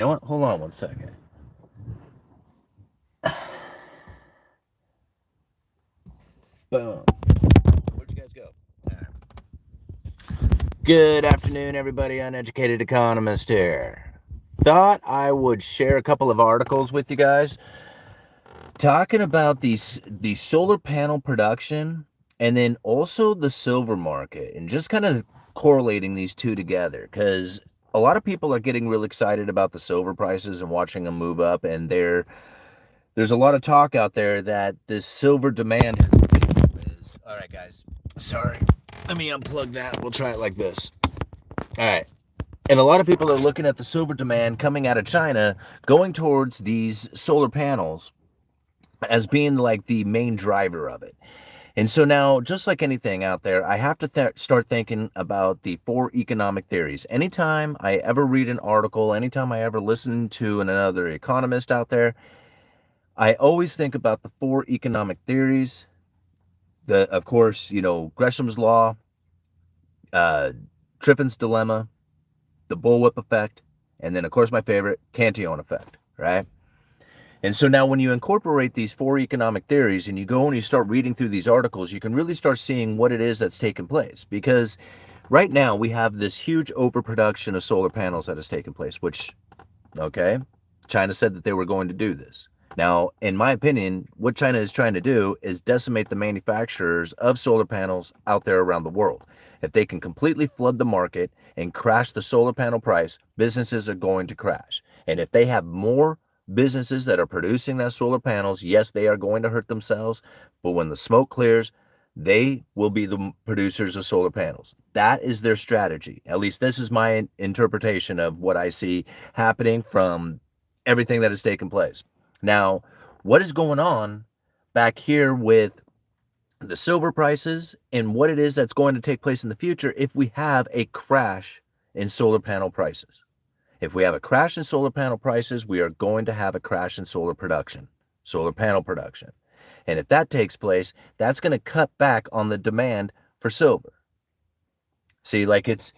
You know what? Hold on one second. Boom. Where'd you guys go? All right. Good afternoon, everybody. Uneducated Economist here. Thought I would share a couple of articles with you guys talking about the solar panel production and then also the silver market and just kind of correlating these two together because a lot of people are getting real excited about the silver prices and watching them move up, and there's a lot of talk out there that this silver demand is. All right, guys. Sorry. Let me unplug that. We'll try it like this. All right. And a lot of people are looking at the silver demand coming out of China going towards these solar panels as being like the main driver of it. And so now, just like anything out there, I have to start thinking about the four economic theories. Anytime I ever read an article, anytime I ever listen to another economist out there, I always think about the four economic theories. Of course, Gresham's law, uh, Triffin's dilemma, the bullwhip effect, and then, of course, my favorite, Cantillon effect, right? And so now when you incorporate these four economic theories and you go and you start reading through these articles, you can really start seeing what it is that's taking place. Because right now we have this huge overproduction of solar panels that has taken place, which, okay, China said that they were going to do this. Now, in my opinion, what China is trying to do is decimate the manufacturers of solar panels out there around the world. If they can completely flood the market and crash the solar panel price, businesses are going to crash. And if they have more businesses that are producing that solar panels, yes, they are going to hurt themselves, but when the smoke clears, they will be the producers of solar panels. That is their strategy. At least this is my interpretation of what I see happening from everything that has taken place. Now, what is going on back here with the silver prices and what it is that's going to take place in the future if we have a crash in solar panel prices? If we have a crash in solar panel prices, we are going to have a crash in solar production, solar panel production. And if that takes place, that's going to cut back on the demand for silver. See, like it's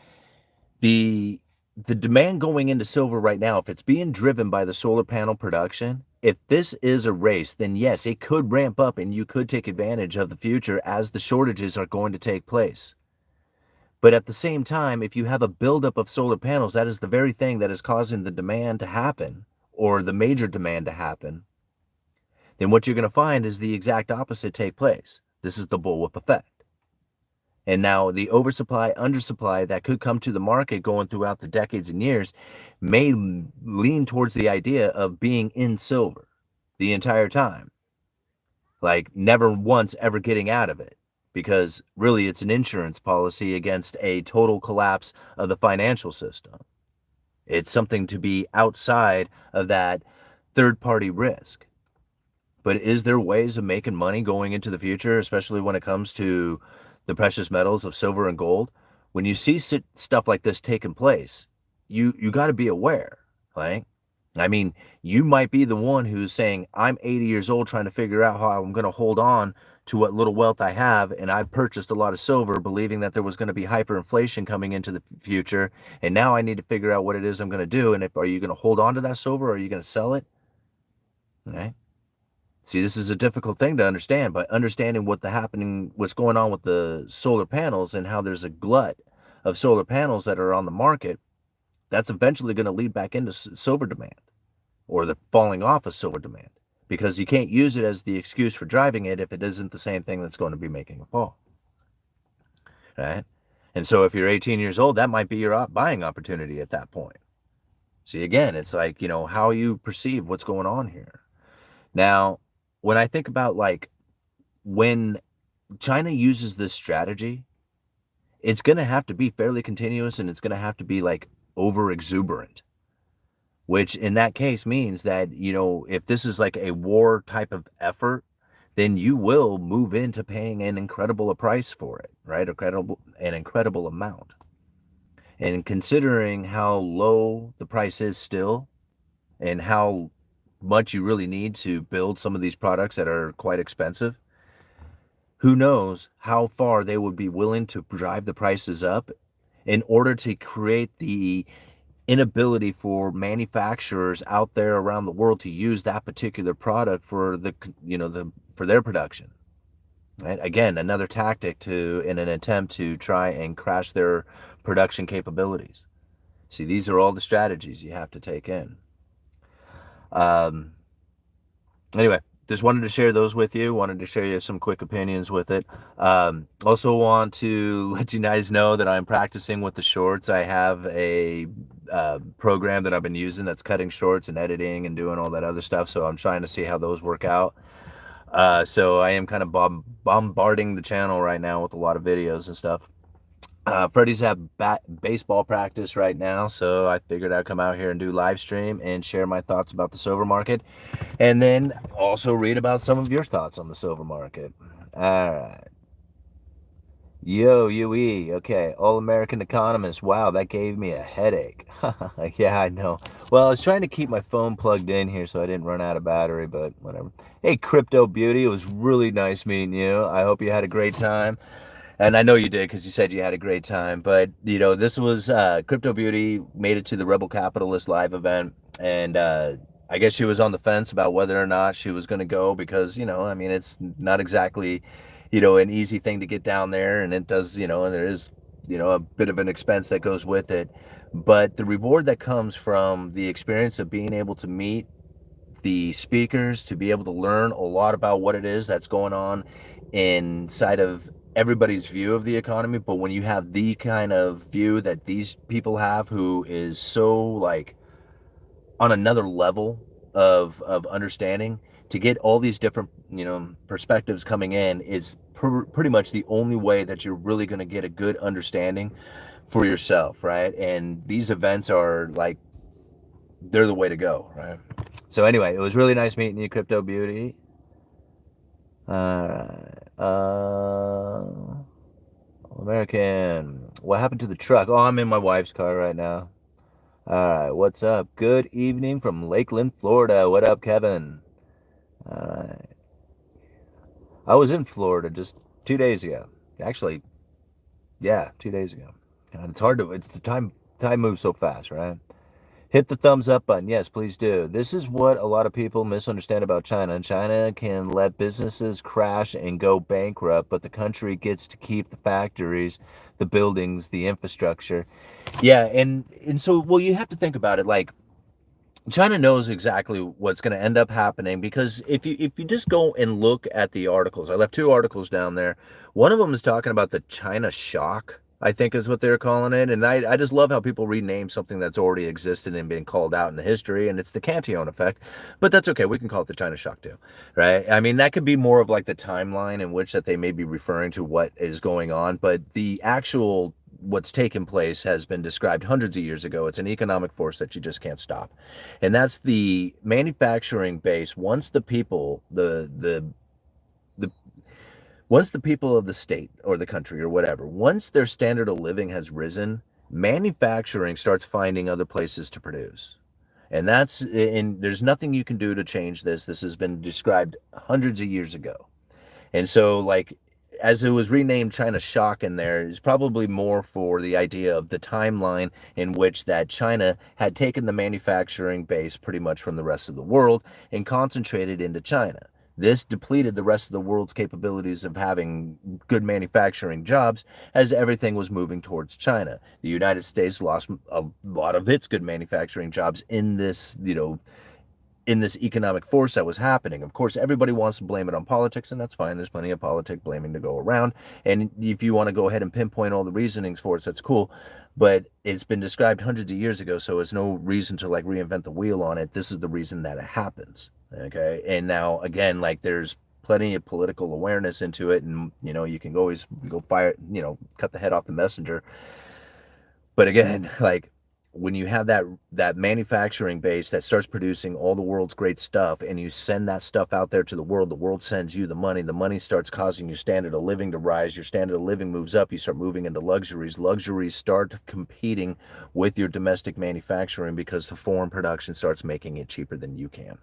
the demand going into silver right now, if it's being driven by the solar panel production, if this is a race, then yes, it could ramp up and you could take advantage of the future as the shortages are going to take place. But at the same time, if you have a buildup of solar panels, that is the very thing that is causing the demand to happen, or the major demand to happen, then what you're going to find is the exact opposite take place. This is the bullwhip effect. And now the oversupply, undersupply that could come to the market going throughout the decades and years may lean towards the idea of being in silver the entire time, like never once ever getting out of it, because really it's an insurance policy against a total collapse of the financial system. It's something to be outside of that third party risk. But is there ways of making money going into the future, especially when it comes to the precious metals of silver and gold? When you see stuff like this taking place, you got to be aware, right? I mean, you might be the one who's saying, I'm 80 years old trying to figure out how I'm going to hold on to what little wealth I have, and I purchased a lot of silver believing that there was going to be hyperinflation coming into the future, and now I need to figure out what it is I'm going to do, and are you going to hold on to that silver, or are you going to sell it? Okay. See, this is a difficult thing to understand, but understanding what's going on with the solar panels and how there's a glut of solar panels that are on the market, that's eventually going to lead back into silver demand, or the falling off of silver demand, because you can't use it as the excuse for driving it if it isn't the same thing that's going to be making a fall, right? And so if you're 18 years old, that might be your buying opportunity at that point. See, again, it's like, how you perceive what's going on here. Now, when I think about like when China uses this strategy, it's going to have to be fairly continuous and it's going to have to be like over exuberant, which in that case means that, if this is like a war type of effort, then you will move into paying an incredible price for it, right? An incredible amount. And considering how low the price is still and how much you really need to build some of these products that are quite expensive, who knows how far they would be willing to drive the prices up in order to create the inability for manufacturers out there around the world to use that particular product for for their production. Right? Again, another tactic in an attempt to try and crash their production capabilities. See, these are all the strategies you have to take in. Anyway, just wanted to share those with you. Wanted to share you some quick opinions with it. Also want to let you guys know that I'm practicing with the shorts. I have a program that I've been using that's cutting shorts and editing and doing all that other stuff. So I'm trying to see how those work out. So I am kind of bombarding the channel right now with a lot of videos and stuff. Freddie's at baseball practice right now, so I figured I'd come out here and do live stream and share my thoughts about the silver market, and then also read about some of your thoughts on the silver market. All right. Yo, UE. Okay, All-American Economist. Wow, that gave me a headache. Yeah, I know. Well, I was trying to keep my phone plugged in here so I didn't run out of battery, but whatever. Hey, Crypto Beauty. It was really nice meeting you. I hope you had a great time. And I know you did because you said you had a great time. But, this was Crypto Beauty made it to the Rebel Capitalist live event. And I guess she was on the fence about whether or not she was going to go because, I mean, it's not exactly, an easy thing to get down there. And it does, and there is, a bit of an expense that goes with it. But the reward that comes from the experience of being able to meet the speakers, to be able to learn a lot about what it is that's going on inside of everybody's view of the economy. But when you have the kind of view that these people have, who is so like on another level of understanding, to get all these different perspectives coming in is pretty much the only way that you're really going to get a good understanding for yourself, right? And these events are like, they're the way to go, right? So anyway, it was really nice meeting you, Crypto Beauty. American. What happened to the truck? Oh, I'm in my wife's car right now. All right, what's up? Good evening from Lakeland, Florida. What up, Kevin? All right. I was in Florida just 2 days ago. Actually, yeah, 2 days ago. And it's the time moves so fast, right? Hit the thumbs up button. Yes, please do. This is what a lot of people misunderstand about China. China can let businesses crash and go bankrupt, but the country gets to keep the factories, the buildings, the infrastructure. Yeah, and so, well, you have to think about it like China knows exactly what's going to end up happening, because if you just go and look at the articles, I left 2 articles down there. One of them is talking about the China shock, I think is what they're calling it. And I just love how people rename something that's already existed and been called out in the history, and it's the Cantillon effect. But that's okay. We can call it the China shock too, right? I mean, that could be more of like the timeline in which that they may be referring to what is going on, but the actual what's taken place has been described hundreds of years ago. It's an economic force that you just can't stop. And that's the manufacturing base. Once the people, once the people of the state or the country or whatever, once their standard of living has risen, manufacturing starts finding other places to produce. And there's nothing you can do to change this. This has been described hundreds of years ago. And so, like, as it was renamed China Shock in there, is probably more for the idea of the timeline in which that China had taken the manufacturing base pretty much from the rest of the world and concentrated into China. This depleted the rest of the world's capabilities of having good manufacturing jobs, as everything was moving towards China. The United States lost a lot of its good manufacturing jobs in this, in this economic force that was happening. Of course, everybody wants to blame it on politics, and that's fine. There's plenty of politic blaming to go around. And if you want to go ahead and pinpoint all the reasonings for it, that's cool. But it's been described hundreds of years ago, so it's no reason to like reinvent the wheel on it. This is the reason that it happens. Okay. And now, again, like, there's plenty of political awareness into it, and you can always go fire, cut the head off the messenger. But again, like, when you have that manufacturing base that starts producing all the world's great stuff, and you send that stuff out there to the world sends you the money starts causing your standard of living to rise. Your standard of living moves up. You start moving into luxuries start competing with your domestic manufacturing, because the foreign production starts making it cheaper than you can.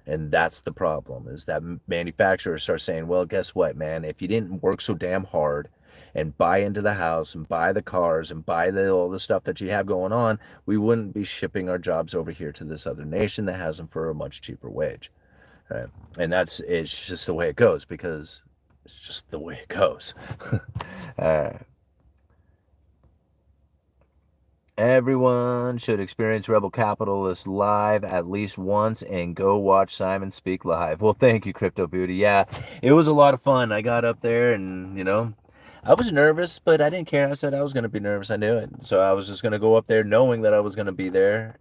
And that's the problem, is that manufacturers start saying, well, guess what, man, if you didn't work so damn hard, and buy into the house and buy the cars and buy all the stuff that you have going on, we wouldn't be shipping our jobs over here to this other nation that has them for a much cheaper wage. Right? And it's just the way it goes, because it's just the way it goes. uh, Everyone should experience Rebel Capitalist live at least once and go watch Simon speak live. Well, thank you, Crypto Beauty. Yeah, it was a lot of fun. I got up there and, I was nervous, but I didn't care. I said I was going to be nervous. I knew it. So I was just going to go up there knowing that I was going to be there,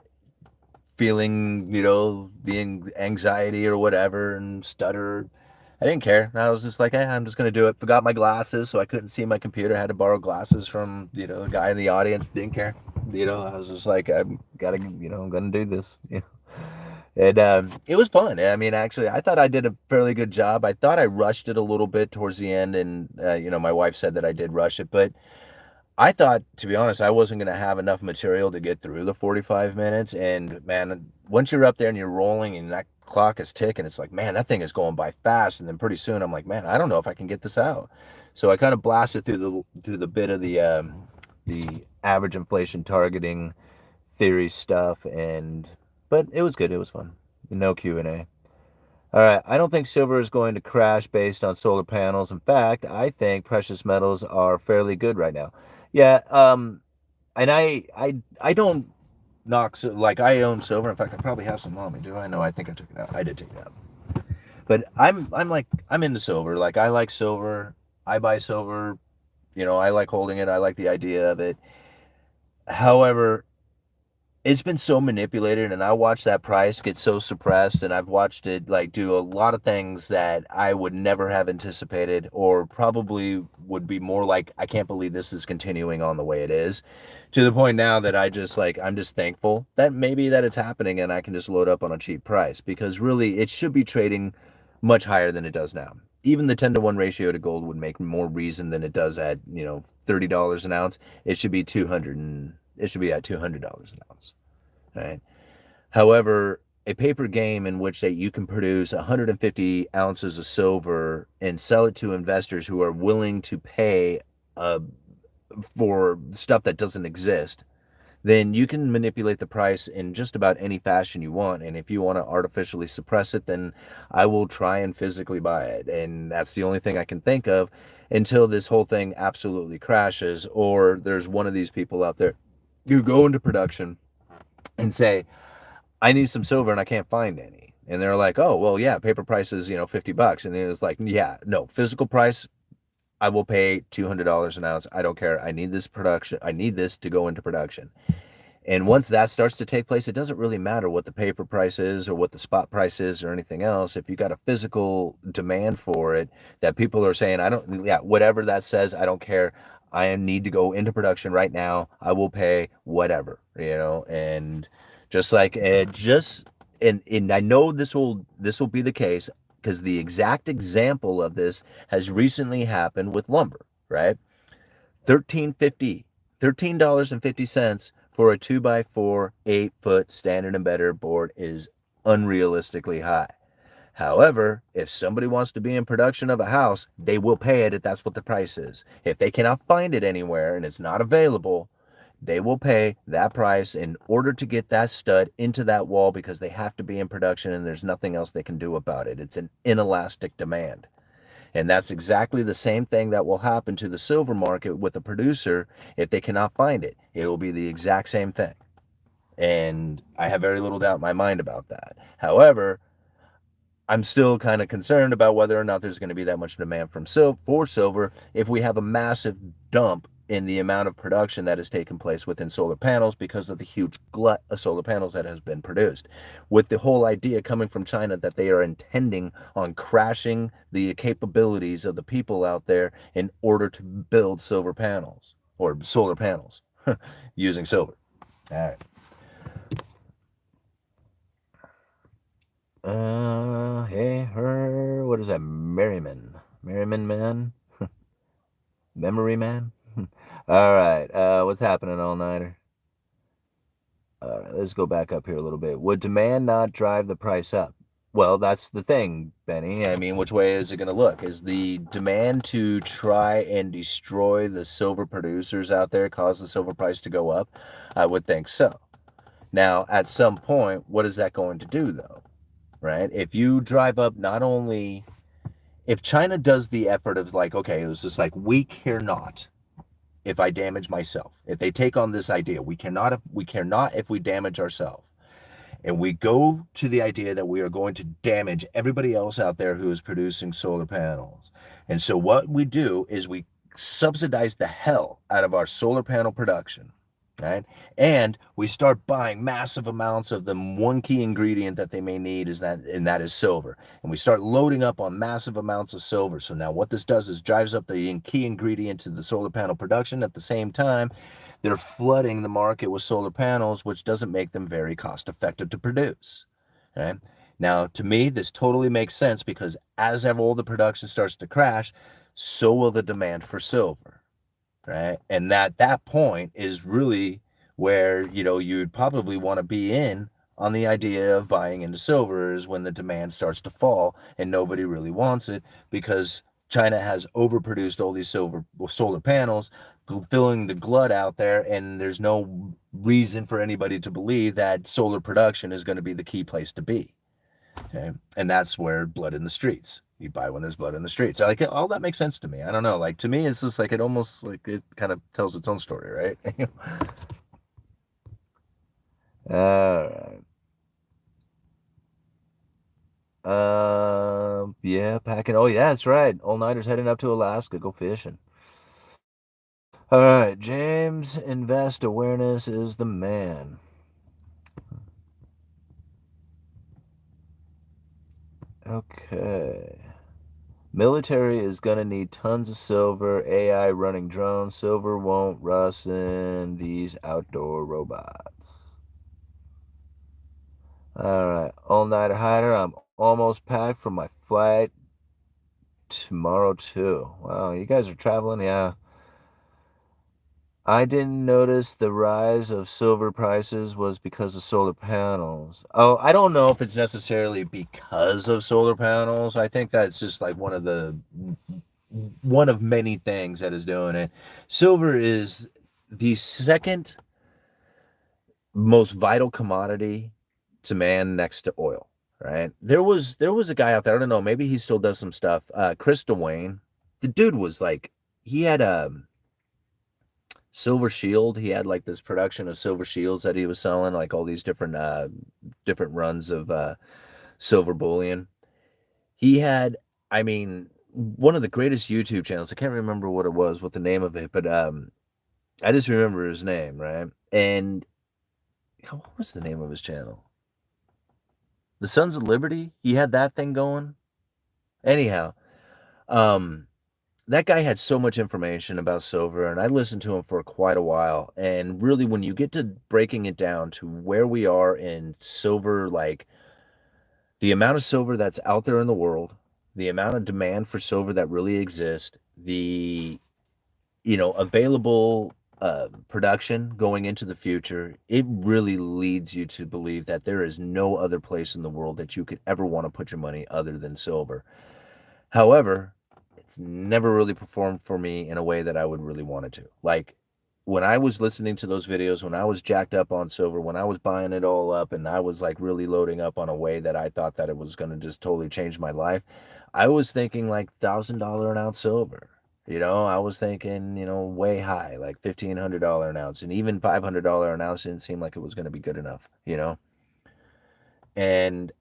feeling, the anxiety or whatever, and stutter. I didn't care. I was just like, hey, I'm just going to do it. Forgot my glasses, so I couldn't see my computer. I had to borrow glasses from, a guy in the audience. Didn't care. I was just like, I'm going to do this. And it was fun. I mean, actually, I thought I did a fairly good job. I thought I rushed it a little bit towards the end, and, my wife said that I did rush it, but I thought, to be honest, I wasn't going to have enough material to get through the 45 minutes. And man, once you're up there and you're rolling and that clock is ticking, it's like, man, that thing is going by fast. And then pretty soon I'm like, man, I don't know if I can get this out. So I kind of blasted through the bit of the average inflation targeting theory stuff, but it was good. It was fun. No Q&A. All right, I don't think silver is going to crash based on solar panels. In fact, I think precious metals are fairly good right now. Yeah, and I don't knock, like, I own silver. In fact, I probably have some on me. Do I? No, I think I took it out. I did take it out. But I'm into silver. Like, I like silver. I buy silver. I like holding it. I like the idea of it. However, it's been so manipulated, and I watched that price get so suppressed, and I've watched it like do a lot of things that I would never have anticipated, or probably would be more like, I can't believe this is continuing on the way it is, to the point now that I'm just thankful that maybe that it's happening and I can just load up on a cheap price, because really it should be trading much higher than it does now. Even the 10-to-1 ratio to gold would make more reason than it does at, $30 an ounce. It should be 200 and it should be at $200 an ounce, right? However, a paper game in which that you can produce 150 ounces of silver and sell it to investors who are willing to pay for stuff that doesn't exist, then you can manipulate the price in just about any fashion you want. And if you want to artificially suppress it, then I will try and physically buy it. And that's the only thing I can think of until this whole thing absolutely crashes, or there's one of these people out there who go into production and say, I need some silver and I can't find any. And they're like, oh, well, yeah, paper price is, $50. And then it's like, yeah, no, physical price, I will pay $200 an ounce. I don't care. I need this production. I need this to go into production. And once that starts to take place, it doesn't really matter what the paper price is or what the spot price is or anything else. If you got a physical demand for it, that people are saying, whatever that says, I don't care. I need to go into production right now. I will pay whatever, and just like, and I know this will be the case, because the exact example of this has recently happened with lumber, right? $13.50 for a 2x4 8-foot standard and better board is unrealistically high. However, if somebody wants to be in production of a house, they will pay it if that's what the price is. If they cannot find it anywhere and it's not available, they will pay that price in order to get that stud into that wall, because they have to be in production and there's nothing else they can do about it. It's an inelastic demand. And that's exactly the same thing that will happen to the silver market with a producer if they cannot find it. It will be the exact same thing. And I have very little doubt in my mind about that. However, I'm still kind of concerned about whether or not there's going to be that much demand for silver if we have a massive dump in the amount of production that has taken place within solar panels, because of the huge glut of solar panels that has been produced, with the whole idea coming from China that they are intending on crashing the capabilities of the people out there in order to build silver panels or solar panels using silver. All right. Hey, what is that? Merriman man? Memory man? All right, what's happening, all-nighter? All right, let's go back up here a little bit. Would demand not drive the price up? Well, that's the thing, Benny. I mean, which way is it going to look? Is the demand to try and destroy the silver producers out there cause the silver price to go up? I would think so. Now, at some point, what is that going to do, though? Right? If you drive up, not only if China does the effort of like, okay, it was just like, we care not if I damage myself. If they take on this idea, we cannot if we damage ourselves. And we go to the idea that we are going to damage everybody else out there who is producing solar panels. And so what we do is we subsidize the hell out of our solar panel production, right? And we start buying massive amounts of the one key ingredient that they may need is that, and that is silver. And we start loading up on massive amounts of silver. So now what this does is drives up the key ingredient to the solar panel production. At the same time, they're flooding the market with solar panels, which doesn't make them very cost effective to produce. Right? Now, to me, this totally makes sense because as all the production starts to crash, so will the demand for silver. Right? And that point is really where, you'd probably want to be in on the idea of buying into silver is when the demand starts to fall and nobody really wants it because China has overproduced all these solar panels, filling the glut out there, and there's no reason for anybody to believe that solar production is going to be the key place to be. Okay? And that's where blood in the streets. You buy when there's blood in the streets. Like all that makes sense to me. I don't know. Like to me, it's just like it almost like it kind of tells its own story, right? All right. Yeah, packing. Oh, yeah, that's right. All nighters heading up to Alaska, go fishing. All right, James, invest awareness is the man. Okay. Military is going to need tons of silver, AI running drones. Silver won't rust in these outdoor robots. All right. All-nighter hider. I'm almost packed for my flight tomorrow, too. Wow, you guys are traveling? Yeah. I didn't notice the rise of silver prices was because of solar panels. Oh, I don't know if it's necessarily because of solar panels. I think that's just like one of many things that is doing it. Silver is the second most vital commodity to man next to oil, right? There was a guy out there, I don't know, maybe he still does some stuff. Chris Dewayne, the dude was like he had a Silver Shield. He had like this production of Silver Shields that he was selling, like all these different runs of silver bullion. He had, I mean, one of the greatest YouTube channels. I can't remember what the name of it, but I just remember his name, right? And what was the name of his channel? The Sons of Liberty. He had that thing going. Anyhow, um, that guy had so much information about silver, and I listened to him for quite a while. And really, when you get to breaking it down to where we are in silver, like the amount of silver that's out there in the world, the amount of demand for silver that really exists, the available production going into the future, it really leads you to believe that there is no other place in the world that you could ever want to put your money other than silver. However, it's never really performed for me in a way that I would really want it to. Like when I was listening to those videos, when I was jacked up on silver, when I was buying it all up and I was like really loading up on a way that I thought that it was going to just totally change my life, I was thinking like $1,000 an ounce silver. I was thinking, way high, like $1,500 an ounce, and even $500 an ounce didn't seem like it was going to be good enough. And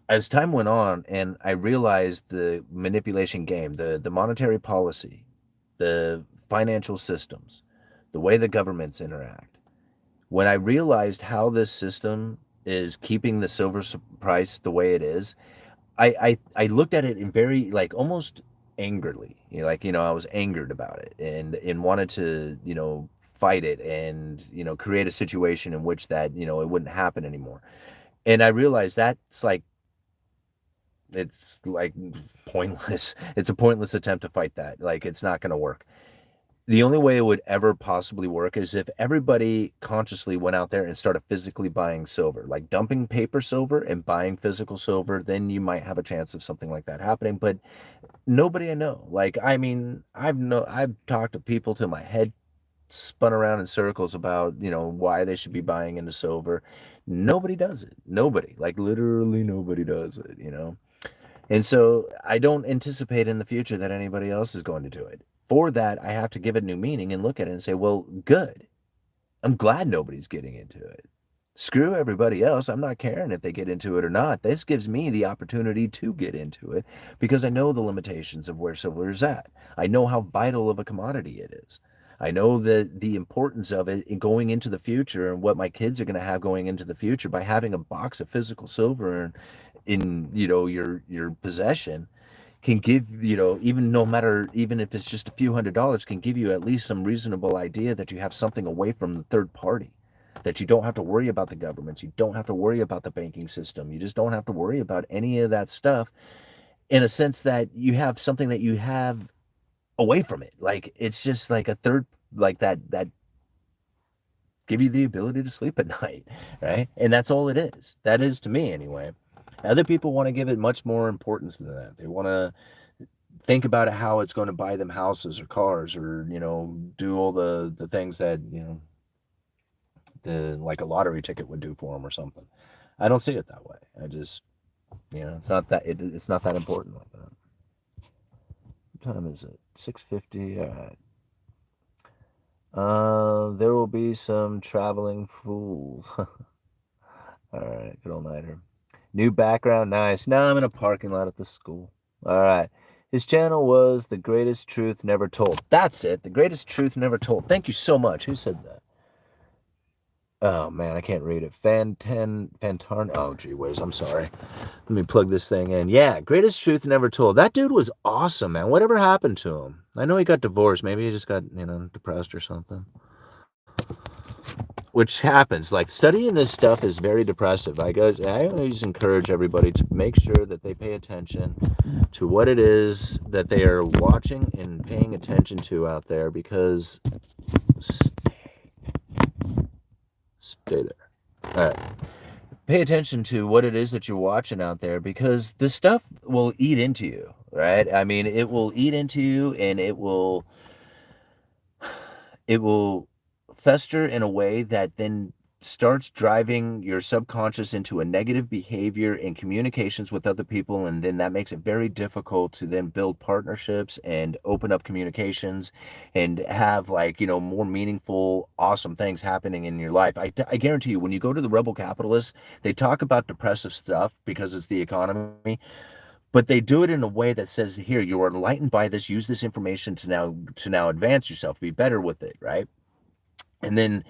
as time went on and I realized the manipulation game, the monetary policy, the financial systems, the way the governments interact, when I realized how this system is keeping the silver price the way it is, I looked at it in very like almost angrily. I was angered about it and wanted to, fight it and, create a situation in which that, it wouldn't happen anymore. And I realized it's like pointless. It's a pointless attempt to fight that. Like it's not going to work. the only way it would ever possibly work is if everybody consciously went out there and started physically buying silver, like dumping paper silver and buying physical silver. Then you might have a chance of something like that happening. But nobody I know, like, I mean, I've talked to people till my head spun around in circles about, why they should be buying into silver. Nobody does it. Nobody, like literally nobody does it. And so I don't anticipate in the future that anybody else is going to do it. For that, I have to give it new meaning and look at it and say, well, good. I'm glad nobody's getting into it. Screw everybody else. I'm not caring if they get into it or not. This gives me the opportunity to get into it because I know the limitations of where silver is at. I know how vital of a commodity it is. I know the importance of it in going into the future and what my kids are going to have going into the future by having a box of physical silver in your possession can give, even no matter, even if it's just a few $100s, can give you at least some reasonable idea that you have something away from the third party, that you don't have to worry about the governments, you don't have to worry about the banking system, you just don't have to worry about any of that stuff, in a sense that you have something that you have away from it. Like it's just like a third, like that give you the ability to sleep at night, right? And that's all it is. That is to me anyway. Other people want to give it much more importance than that. They want to think about it, how it's going to buy them houses or cars, or do all the things that the like a lottery ticket would do for them or something. I don't see it that way. I just it's not that it's not that important like that. What time is it? 6:50. All right. There will be some traveling fools. All right, good old nighter. New background, nice. Now I'm in a parking lot at the school. All right. His channel was The Greatest Truth Never Told. That's it. The Greatest Truth Never Told. Thank you so much. Who said that? Oh, man, I can't read it. Fantarn. Oh, gee whiz. I'm sorry. Let me plug this thing in. Yeah, Greatest Truth Never Told. That dude was awesome, man. Whatever happened to him? I know he got divorced. Maybe he just got, depressed or something. Which happens. Like, studying this stuff is very depressive. I always encourage everybody to make sure that they pay attention to what it is that they are watching and paying attention to out there, because stay there. All right. Pay attention to what it is that you're watching out there, because this stuff will eat into you, right? I mean, it will eat into you, and it will fester in a way that then starts driving your subconscious into a negative behavior in communications with other people, and then that makes it very difficult to then build partnerships and open up communications and have, like, more meaningful, awesome things happening in your life. I guarantee you, when you go to the rebel capitalists, they talk about depressive stuff because it's the economy, but they do it in a way that says, here, you are enlightened by this, use this information to now advance yourself, be better with it, right? And then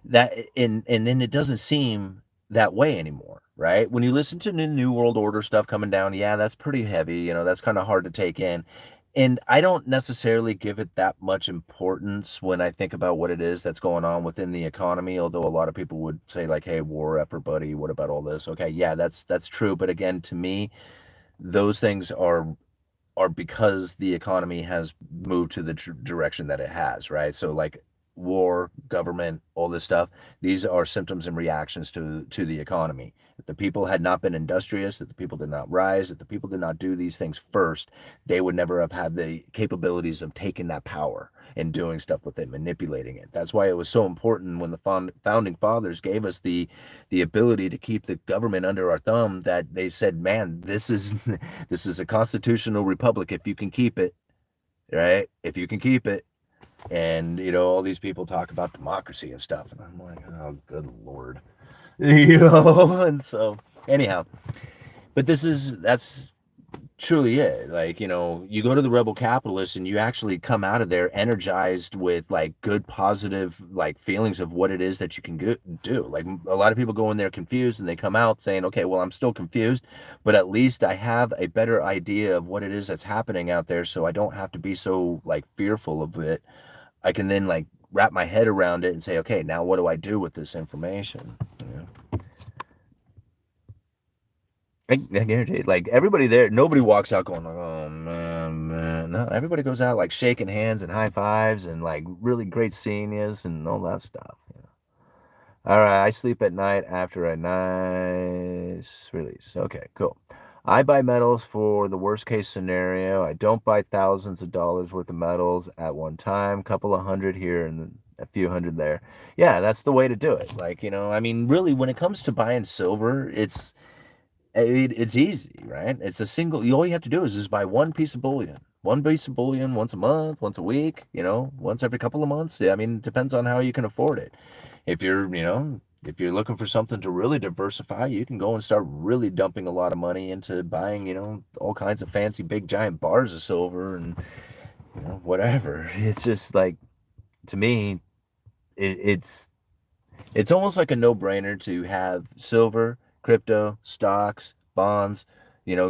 and then it doesn't seem that way anymore, right? When you listen to the New World Order stuff coming down, yeah, that's pretty heavy, that's kind of hard to take in. And I don't necessarily give it that much importance when I think about what it is that's going on within the economy, although a lot of people would say, like, hey, war effort, buddy, what about all this? Okay, yeah, that's true. But again, to me, those things are because the economy has moved to the direction that it has, right? So, like, war, government, all this stuff, these are symptoms and reactions to the economy. If the people had not been industrious, if the people did not rise, if the people did not do these things first, they would never have had the capabilities of taking that power and doing stuff with it, manipulating it. That's why it was so important when the founding fathers gave us the ability to keep the government under our thumb, that they said, man, this is this is a constitutional republic if you can keep it, right? If you can keep it. And all these people talk about democracy and stuff, and I'm like, oh, good Lord. And so anyhow, but that's truly it. Like, you go to the rebel capitalists and you actually come out of there energized with, like, good, positive, like, feelings of what it is that you can do. Like, a lot of people go in there confused, and they come out saying, okay, well, I'm still confused, but at least I have a better idea of what it is that's happening out there, so I don't have to be so, like, fearful of it. I can then, like, wrap my head around it and say, okay, now what do I do with this information? I guarantee, like, everybody there, nobody walks out going, oh man, no, everybody goes out like shaking hands and high fives and like really great seeing yous and all that stuff. All right, I sleep at night after a nice release. Okay, cool. I buy metals for the worst case scenario. I don't buy thousands of dollars worth of metals at one time, couple of hundred here and a few hundred there. Yeah, that's the way to do it. Like, I mean, really, when it comes to buying silver, it's easy, right? It's a single, all you have to do is just buy one piece of bullion. One piece of bullion once a month, once a week, once every couple of months. Yeah, I mean, it depends on how you can afford it. If you're looking for something to really diversify, you can go and start really dumping a lot of money into buying, all kinds of fancy big giant bars of silver and, whatever. It's just like, to me, it's almost like a no-brainer to have silver, crypto, stocks, bonds,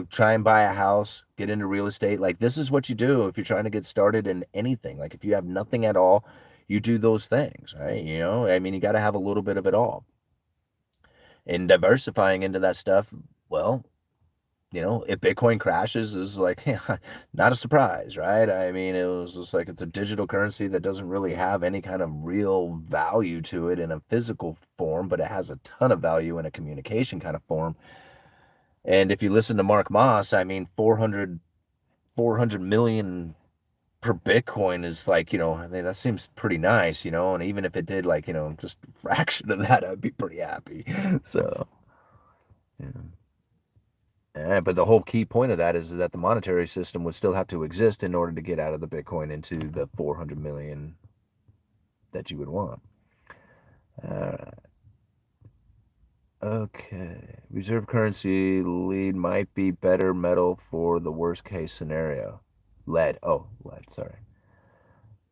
try and buy a house, get into real estate. Like, this is what you do if you're trying to get started in anything. Like, if you have nothing at all, you do those things, right? I mean, you got to have a little bit of it all. And diversifying into that stuff, well, if Bitcoin crashes is like, not a surprise, right? I mean, it was just like, it's a digital currency that doesn't really have any kind of real value to it in a physical form, but it has a ton of value in a communication kind of form. And if you listen to Mark Moss, I mean, 400 million per Bitcoin is like, I mean, that seems pretty nice, and even if it did like, just a fraction of that, I'd be pretty happy. So, yeah. But the whole key point of that is that the monetary system would still have to exist in order to get out of the Bitcoin into the 400 million that you would want. Okay. Reserve currency lead might be better metal for the worst case scenario. Lead. Oh, lead. Sorry.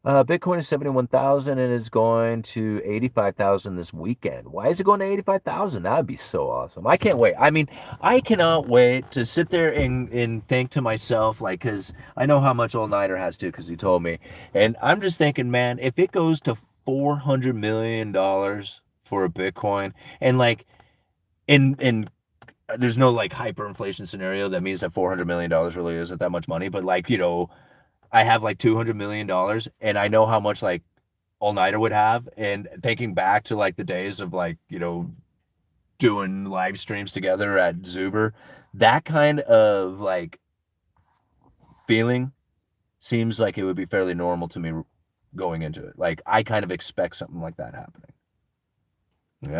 Bitcoin is 71,000 and it's going to 85,000 this weekend. Why is it going to 85,000? That would be so awesome. I can't wait. I mean, I cannot wait to sit there and think to myself, like, because I know how much Old Nighter has to, because he told me. And I'm just thinking, man, if it goes to $400 million for a Bitcoin, and like, in there's no like hyperinflation scenario that means that $400 million really isn't that much money, but like, I have like $200 million and I know how much like All Nighter would have. And thinking back to like the days of like, doing live streams together at Zuber, that kind of like feeling seems like it would be fairly normal to me going into it. Like, I kind of expect something like that happening.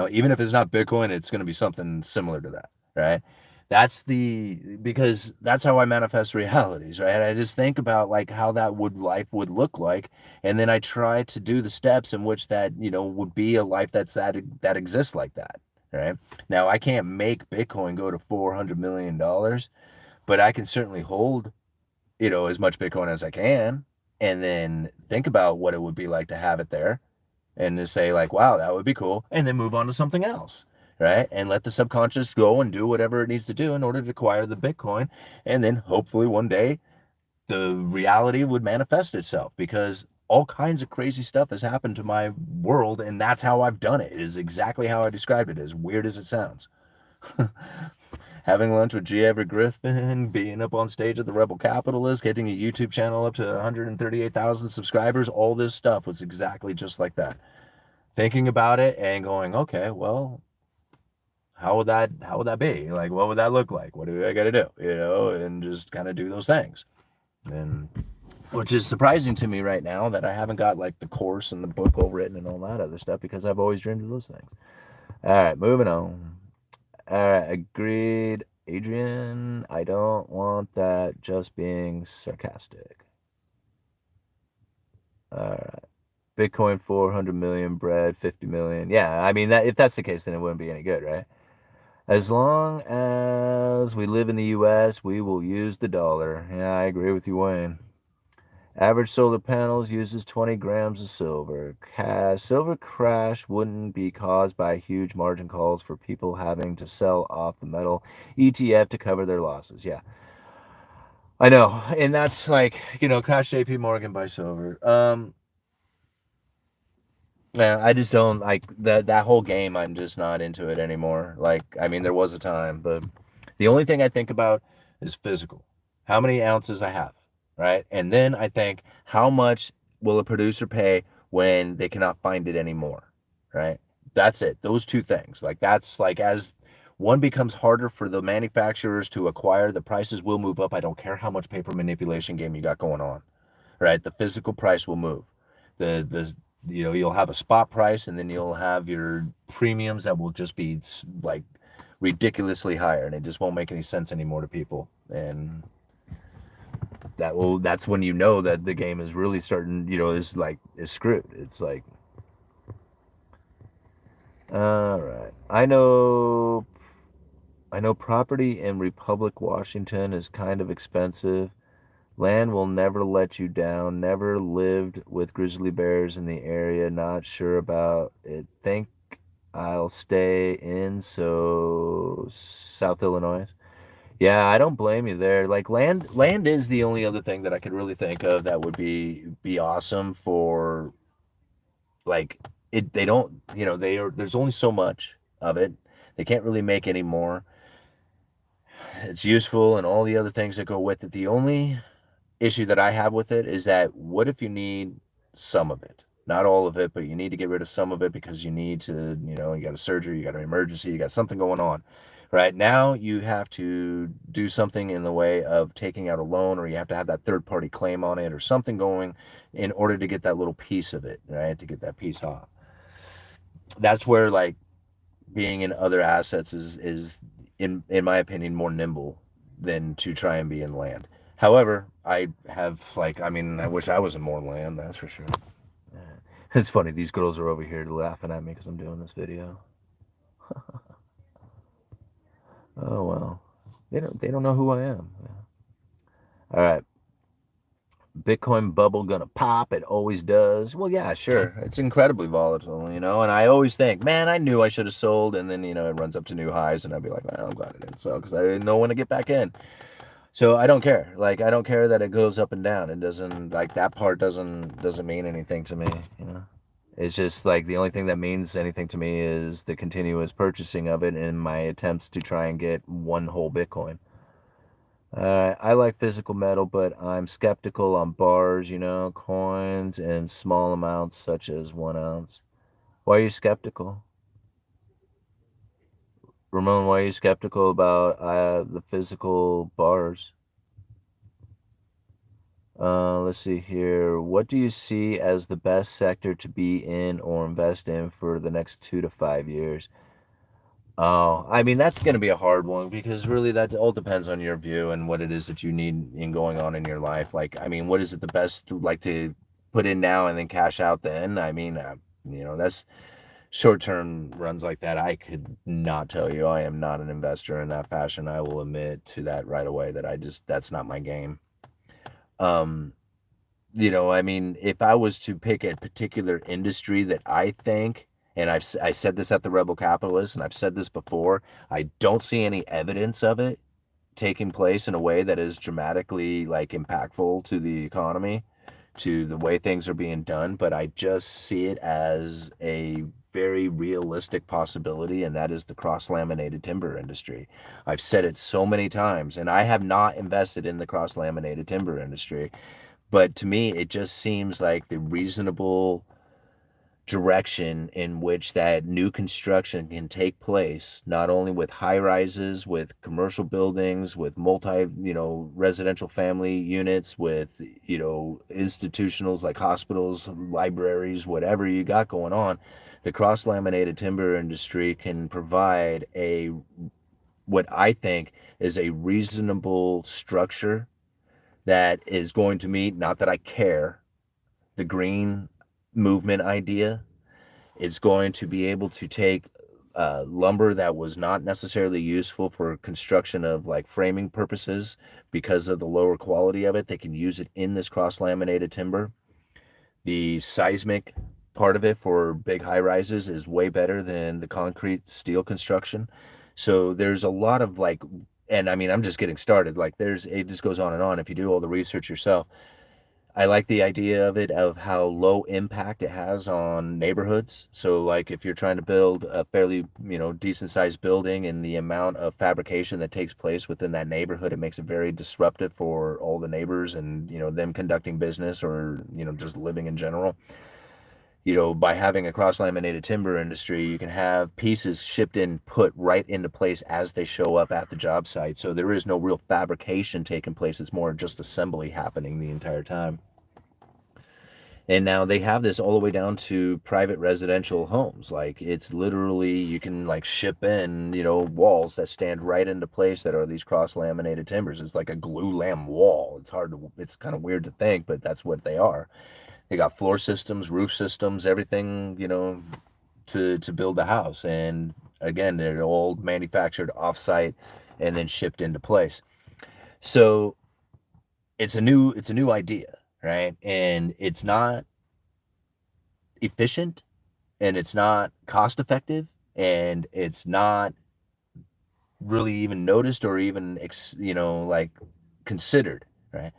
Even if it's not Bitcoin, it's going to be something similar to that, right? Because that's how I manifest realities, right? I just think about like how life would look like, and then I try to do the steps in which that, would be a life that exists like that, right? Now, I can't make Bitcoin go to $400 million, but I can certainly hold, as much Bitcoin as I can, and then think about what it would be like to have it there and to say like, wow, that would be cool, and then move on to something else, right? And let the subconscious go and do whatever it needs to do in order to acquire the Bitcoin. And then hopefully one day the reality would manifest itself, because all kinds of crazy stuff has happened to my world, and that's how I've done it. It is exactly how I described it, as weird as it sounds. Having lunch with G. Everett Griffin, being up on stage at the Rebel Capitalist, getting a YouTube channel up to 138,000 subscribers, all this stuff was exactly just like that. Thinking about it and going, okay, well, how would that be? Like, what would that look like? What do I got to do? And just kind of do those things. And which is surprising to me right now that I haven't got like the course and the book all written and all that other stuff, because I've always dreamed of those things. All right, moving on. All right, agreed. Adrian, I don't want that, just being sarcastic. All right. Bitcoin 400 million, bread 50 million. Yeah, I mean, if that's the case, then it wouldn't be any good, right? As long as we live in the US, we will use the dollar. Yeah, I agree with you, Wayne. Average solar panels uses 20 grams of silver. Silver crash wouldn't be caused by huge margin calls for people having to sell off the metal ETF to cover their losses. Yeah, I know. And that's like, crash JP Morgan, buy silver. Yeah, I just don't like that whole game. I'm just not into it anymore. Like, I mean, there was a time, but the only thing I think about is physical. How many ounces I have. right? And then I think, how much will a producer pay when they cannot find it anymore, right? That's it. Those two things. Like, that's like, as one becomes harder for the manufacturers to acquire, the prices will move up. I don't care how much paper manipulation game you got going on, right? The physical price will move. The you'll have a spot price, and then you'll have your premiums that will just be like ridiculously higher, and it just won't make any sense anymore to people. And that's when you know that the game is really starting, is screwed. It's like, all right, I know property in Republic, Washington is kind of expensive. Land will never let you down. Never lived with grizzly bears in the area. Not sure about it. Think I'll stay in South Illinois. Yeah, I don't blame you there. Like, land is the only other thing that I could really think of that would be awesome for, like, it. They don't, there's only so much of it. They can't really make any more. It's useful and all the other things that go with it. The only issue that I have with it is that, what if you need some of it? Not all of it, but you need to get rid of some of it because you need to, you got a surgery, you got an emergency, you got something going on. Right now, you have to do something in the way of taking out a loan, or you have to have that third party claim on it or something going in order to get that little piece of it, right? To get that piece off. That's where, like, being in other assets is in my opinion more nimble than to try and be in land. However, I have, like, I mean, I wish I was in more land, that's for sure. Yeah. It's funny, these girls are over here laughing at me because I'm doing this video. Oh well, they don't know who I am. Yeah. All right, Bitcoin bubble gonna pop? It always does. Well, yeah, sure. It's incredibly volatile, and I always think, man, I knew I should have sold, and then it runs up to new highs, and I'd be like, well, I'm glad I didn't sell because I didn't know when to get back in. So I don't care. Like, I don't care that it goes up and down. It doesn't, like, that part doesn't mean anything to me. It's just like, the only thing that means anything to me is the continuous purchasing of it in my attempts to try and get one whole Bitcoin. I like physical metal, but I'm skeptical on bars, coins in small amounts such as 1 ounce. Why are you skeptical? Ramon, why are you skeptical about the physical bars? Let's see here. What do you see as the best sector to be in or invest in for the next 2 to 5 years? Oh, I mean, that's going to be a hard one because really that all depends on your view and what it is that you need in going on in your life. Like, I mean, what is it the best, like, to put in now and then cash out then? I mean, that's short-term runs like that. I could not tell you. I am not an investor in that fashion. I will admit to that right away that that's not my game. Um, I mean, if I was to pick a particular industry that I think, and I said this at the Rebel Capitalist, and I've said this before, I don't see any evidence of it taking place in a way that is dramatically, like, impactful to the economy, to the way things are being done, but I just see it as a very realistic possibility, and that is the cross-laminated timber industry. I've said it so many times, and I have not invested in the cross-laminated timber industry. But to me, it just seems like the reasonable direction in which that new construction can take place, not only with high rises, with commercial buildings, with multi, residential family units, with, institutionals like hospitals, libraries, whatever you got going on. The cross laminated timber industry can provide what I think is a reasonable structure that is going to meet, not that I care, the green movement idea. It's going to be able to take lumber that was not necessarily useful for construction of, like, framing purposes because of the lower quality of it. They can use it in this cross-laminated timber. The seismic part of it for big high rises is way better than the concrete steel construction. So there's a lot of, like, and I mean, I'm just getting started. Like, it just goes on and on if you do all the research yourself. I like the idea of it, of how low impact it has on neighborhoods. So like if you're trying to build a fairly, decent sized building, and the amount of fabrication that takes place within that neighborhood, it makes it very disruptive for all the neighbors and, them conducting business or, just living in general. By having a cross-laminated timber industry, you can have pieces shipped in, put right into place as they show up at the job site. So there is no real fabrication taking place. It's more just assembly happening the entire time. And now they have this all the way down to private residential homes. Like it's literally, you can like ship in, walls that stand right into place that are these cross-laminated timbers. It's like a glue lam wall. It's kind of weird to think, but that's what they are. They got floor systems, roof systems, everything, to build the house. And again, they're all manufactured offsite and then shipped into place. So it's a new idea, right? And it's not efficient, and it's not cost effective, and it's not really even noticed or even like considered, right?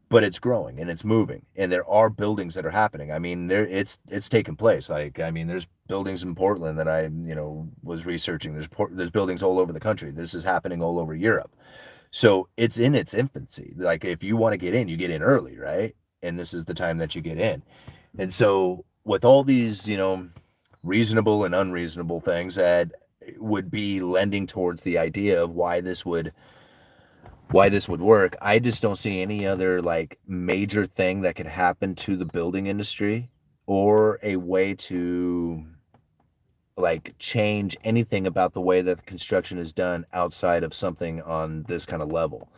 But it's growing and it's moving, and there are buildings that are happening. I mean, it's taking place. Like, I mean, there's buildings in Portland that I, was researching. There's buildings all over the country. This is happening all over Europe. So it's in its infancy. Like if you want to get in, you get in early, right? And this is the time that you get in. And so with all these, reasonable and unreasonable things that would be lending towards the idea of why this would work, I just don't see any other like major thing that could happen to the building industry, or a way to like change anything about the way that the construction is done outside of something on this kind of level.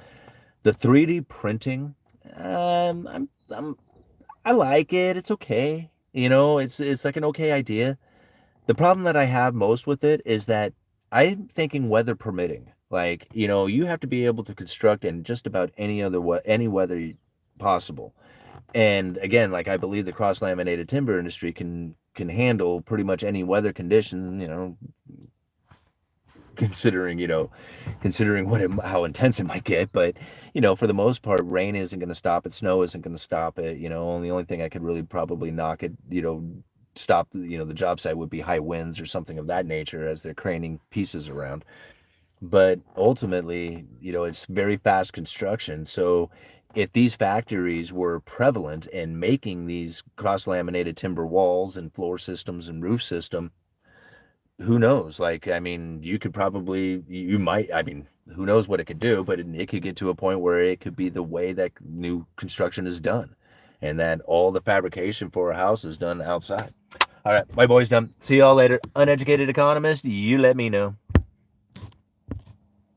The 3D printing, I like it. It's okay. It's like an okay idea. The problem that I have most with it is that I'm thinking weather permitting. Like, you have to be able to construct in just about any weather possible. And again, like I believe the cross-laminated timber industry can handle pretty much any weather condition, considering, how intense it might get. But, for the most part, rain isn't going to stop it, snow isn't going to stop it. And the only thing I could really probably knock it, stop, the job site would be high winds or something of that nature as they're craning pieces around. But ultimately, it's very fast construction. So if these factories were prevalent in making these cross-laminated timber walls and floor systems and roof system, who knows? Like, I mean, you might, I mean, who knows what it could do, but it could get to a point where it could be the way that new construction is done, and that all the fabrication for a house is done outside. All right, my boy's done. See y'all later. Uneducated economist, you let me know.